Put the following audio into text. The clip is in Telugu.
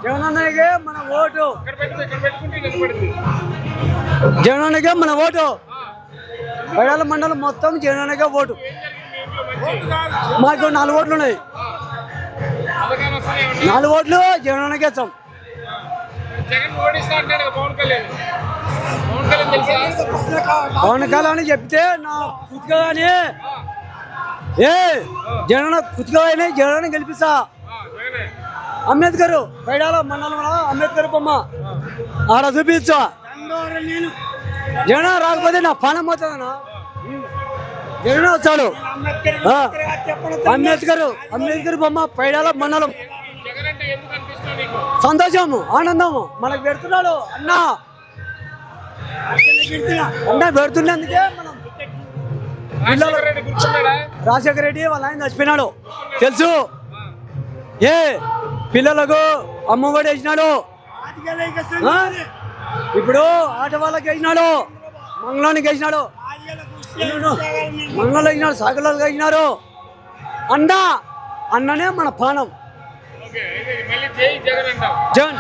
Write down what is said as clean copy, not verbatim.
జగనన్నకే మన ఓటు. జగనన్నకే మన ఓటు. పైడాల మండలం మొత్తం జగనన్నకే ఓటు. మాకు 4 ఓట్లు ఉన్నాయి. 4 ఓట్లు జగనన్నకే ఇస్తాం. పవన్ కళ్యాణ్ అని చెప్తే నా కుతుకని జగన్ కుతుకని జగన్ గెలిపిస్తా. అంబేద్కర్ పైడాల మండలంలో అంబేద్కర్ బొమ్మ ఆడ చూపించా. జగన్ రాకపోతే నా పానం పోతుందన్నా. జగన్ వచ్చాడు. అంబేద్కర్ బొమ్మ పైడాల మండలం. సంతోషము ఆనందము మనకు పెడుతున్నాడు అన్న పెడుతున్నందుకే మనం. రాజశేఖర రెడ్డి వాళ్ళ ఆయన చచ్చిపోయినాడు తెలుసు. పిల్లలకు అమ్మఒడి వేసినాడు. ఇప్పుడు ఆట వాళ్ళకి వేసినాడు. మంగళానికి వేసినాడు. మంగళంలో వేసినాడు. సాగర్లకు వేసినారు. అన్ననే మన పానం. జగన్.